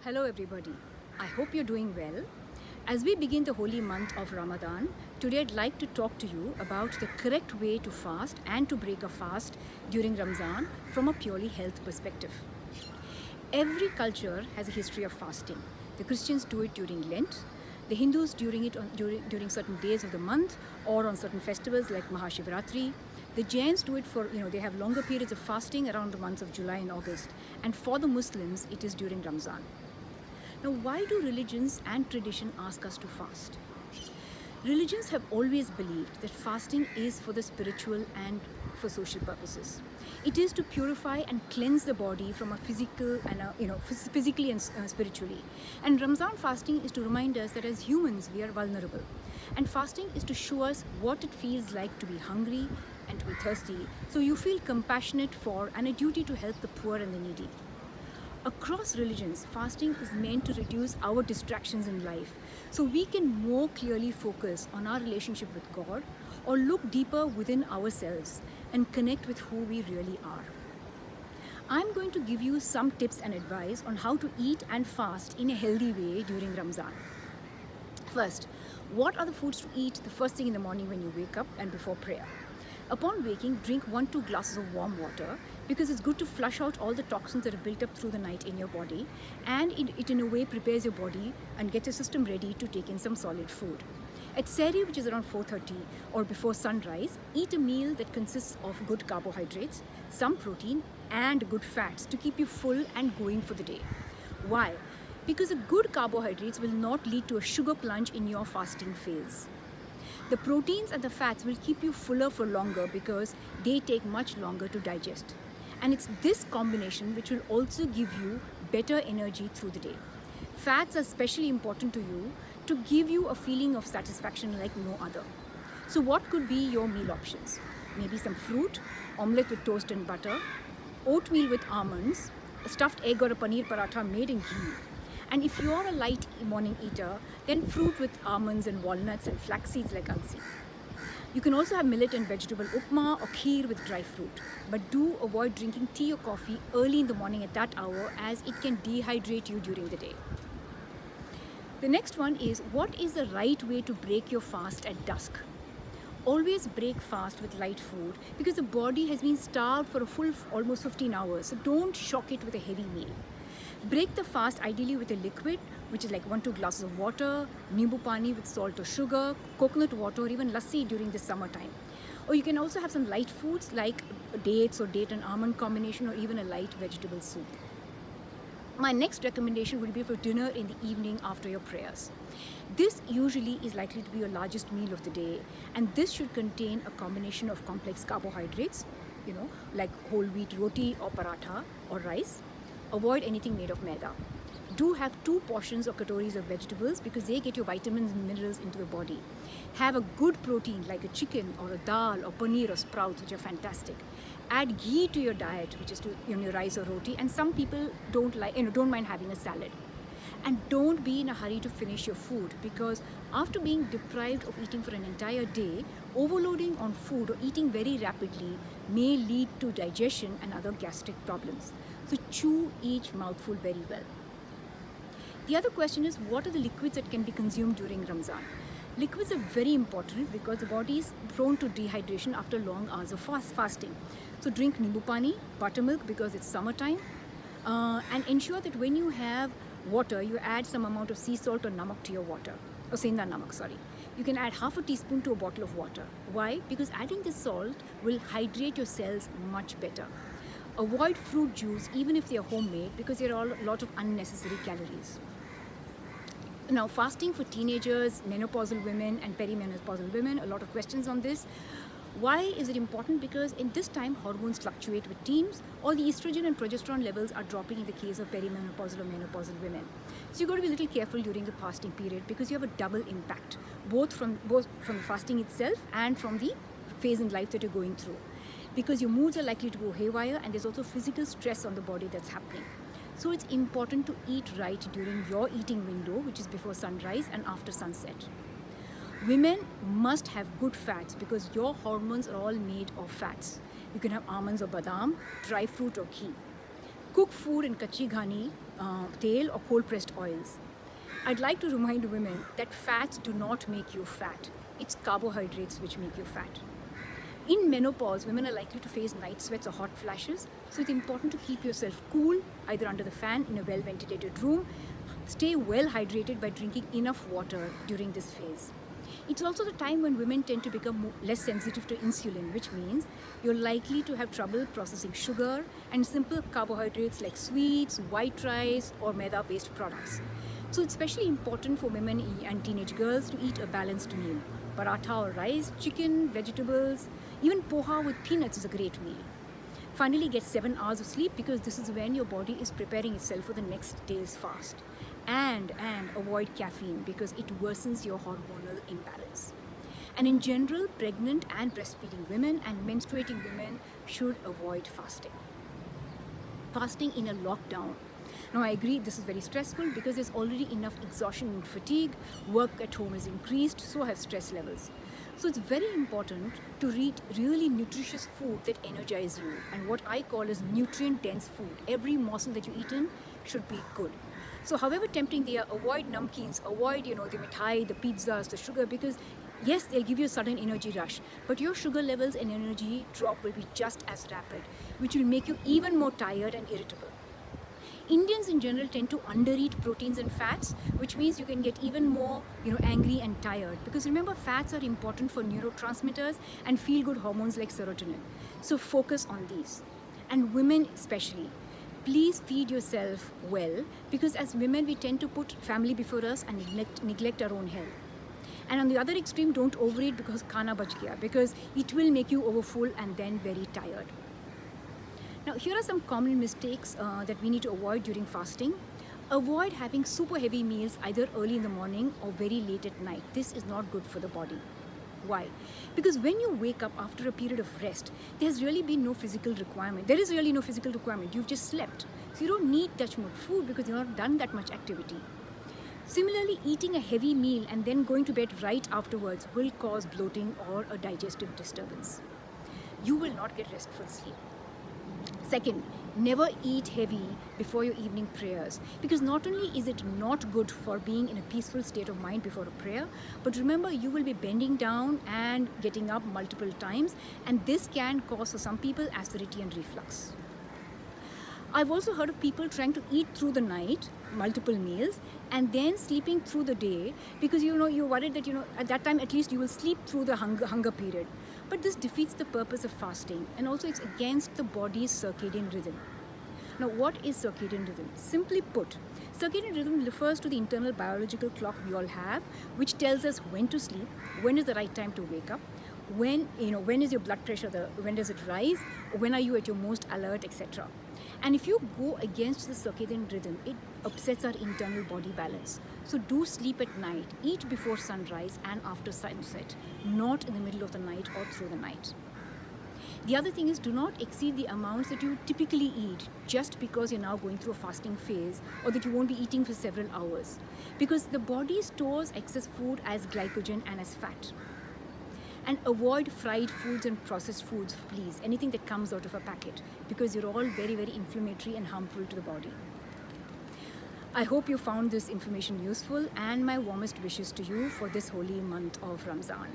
Hello, everybody. I hope you're doing well. As we begin the holy month of Ramadan, today I'd like to talk to you about the correct way to fast and to break a fast during Ramzan from a purely health perspective. Every culture has a history of fasting. The Christians do it during Lent, the Hindus during certain days of the month or on certain festivals like Mahashivratri. The Jains do it for, they have longer periods of fasting around the months of July and August. And for the Muslims, it is during Ramzan. Now, why do religions and tradition ask us to fast? Religions have always believed that fasting is for the spiritual and for social purposes. It is to purify and cleanse the body from a physical and physically and spiritually. And Ramzan fasting is to remind us that as humans we are vulnerable. And fasting is to show us what it feels like to be hungry and to be thirsty. So you feel compassionate for and a duty to help the poor and the needy. Across religions, fasting is meant to reduce our distractions in life so we can more clearly focus on our relationship with God or look deeper within ourselves and connect with who we really are. I'm going to give you some tips and advice on how to eat and fast in a healthy way during Ramzan. First, what are the foods to eat the first thing in the morning when you wake up and before prayer? Upon waking, drink 1-2 glasses of warm water because it's good to flush out all the toxins that have built up through the night in your body, and it in a way prepares your body and gets your system ready to take in some solid food. At Sehri, which is around 4:30 or before sunrise, eat a meal that consists of good carbohydrates, some protein and good fats to keep you full and going for the day. Why? Because the good carbohydrates will not lead to a sugar plunge in your fasting phase. The proteins and the fats will keep you fuller for longer because they take much longer to digest. And it's this combination which will also give you better energy through the day. Fats are especially important to you to give you a feeling of satisfaction like no other. So what could be your meal options? Maybe some fruit, omelette with toast and butter, oatmeal with almonds, a stuffed egg or a paneer paratha made in ghee. And if you're a light morning eater, then fruit with almonds and walnuts and flax seeds like alsi. You can also have millet and vegetable upma or kheer with dry fruit. But do avoid drinking tea or coffee early in the morning at that hour as it can dehydrate you during the day. The next one is, what is the right way to break your fast at dusk? Always break fast with light food because the body has been starved for a full almost 15 hours. So don't shock it with a heavy meal. Break the fast ideally with a liquid, which is like 1-2 glasses of water, nimbu pani with salt or sugar, coconut water, or even lassi during the summertime. Or you can also have some light foods like dates or date and almond combination, or even a light vegetable soup. My next recommendation would be for dinner in the evening after your prayers. This usually is likely to be your largest meal of the day, and this should contain a combination of complex carbohydrates, like whole wheat roti or paratha or rice. Avoid anything made of maida. Do have 2 portions or katoris of vegetables because they get your vitamins and minerals into the body. Have a good protein like a chicken or a dal or paneer or sprouts, which are fantastic. Add ghee to your diet, which is to your rice or roti, and some people don't mind having a salad. And don't be in a hurry to finish your food because after being deprived of eating for an entire day, overloading on food or eating very rapidly may lead to digestion and other gastric problems. So chew each mouthful very well. The other question is, what are the liquids that can be consumed during Ramzan? Liquids are very important because the body is prone to dehydration after long hours of fasting. So drink nimbu pani, buttermilk because it's summertime, and ensure that when you have water, you add some amount of sea salt or namak to your water, or senda namak, sorry. You can add half a teaspoon to a bottle of water. Why? Because adding this salt will hydrate your cells much better. Avoid fruit juice even if they are homemade because there are a lot of unnecessary calories. Now, fasting for teenagers, menopausal women and perimenopausal women, a lot of questions on this. Why is it important? Because in this time hormones fluctuate with teens, or the estrogen and progesterone levels are dropping in the case of perimenopausal or menopausal women. So you've got to be a little careful during the fasting period because you have a double impact, both from the fasting itself and from the phase in life that you're going through. Because your moods are likely to go haywire and there's also physical stress on the body that's happening. So it's important to eat right during your eating window, which is before sunrise and after sunset. Women must have good fats because your hormones are all made of fats. You can have almonds or badam, dry fruit or ghee. cook food in kachi ghani, tel or cold pressed oils. I'd like to remind women that fats do not make you fat. It's carbohydrates which make you fat. In menopause, women are likely to face night sweats or hot flashes, so it's important to keep yourself cool, either under the fan in a well-ventilated room. Stay well hydrated by drinking enough water during this phase. It's also the time when women tend to become less sensitive to insulin, which means you're likely to have trouble processing sugar and simple carbohydrates like sweets, white rice, or maida-based products. So it's especially important for women and teenage girls to eat a balanced meal. Paratha or rice, chicken, vegetables, even poha with peanuts is a great meal. Finally, get 7 hours of sleep because this is when your body is preparing itself for the next day's fast. And avoid caffeine because it worsens your hormonal imbalance. And in general, pregnant and breastfeeding women and menstruating women should avoid fasting. Fasting in a lockdown. Now, I agree this is very stressful because there's already enough exhaustion and fatigue, work at home is increased, so have stress levels. So it's very important to eat really nutritious food that energizes you and what I call as nutrient-dense food. Every morsel that you eat in should be good. So however tempting they are, avoid namkeens, avoid the mithai, the pizzas, the sugar, because yes, they'll give you a sudden energy rush, but your sugar levels and energy drop will be just as rapid, which will make you even more tired and irritable. Indians in general tend to undereat proteins and fats, which means you can get even more angry and tired. Because remember, fats are important for neurotransmitters and feel-good hormones like serotonin. So focus on these. And women especially, please feed yourself well, because as women we tend to put family before us and neglect our own health. And on the other extreme, don't overeat because khana bach gaya, because it will make you overfull and then very tired. Now, here are some common mistakes that we need to avoid during fasting. Avoid having super heavy meals either early in the morning or very late at night. This is not good for the body. Why? Because when you wake up after a period of rest, there's really been no physical requirement. There is really no physical requirement. You've just slept. So you don't need that much food because you've not done that much activity. Similarly, eating a heavy meal and then going to bed right afterwards will cause bloating or a digestive disturbance. You will not get restful sleep. Second, never eat heavy before your evening prayers, because not only is it not good for being in a peaceful state of mind before a prayer, but remember you will be bending down and getting up multiple times, and this can cause for some people acidity and reflux. I've also heard of people trying to eat through the night, multiple meals, and then sleeping through the day because you're worried that at that time at least you will sleep through the hunger period. But this defeats the purpose of fasting, and also it's against the body's circadian rhythm. Now, what is circadian rhythm? Simply put, circadian rhythm refers to the internal biological clock we all have, which tells us when to sleep, when is the right time to wake up, when is your blood pressure, when does it rise, when are you at your most alert, etc. And if you go against the circadian rhythm, it upsets our internal body balance. So do sleep at night, eat before sunrise and after sunset, not in the middle of the night or through the night. The other thing is, do not exceed the amounts that you typically eat just because you're now going through a fasting phase or that you won't be eating for several hours, because the body stores excess food as glycogen and as fat. And avoid fried foods and processed foods, please, anything that comes out of a packet, because you're all very, very inflammatory and harmful to the body. I hope you found this information useful, and my warmest wishes to you for this holy month of Ramzan.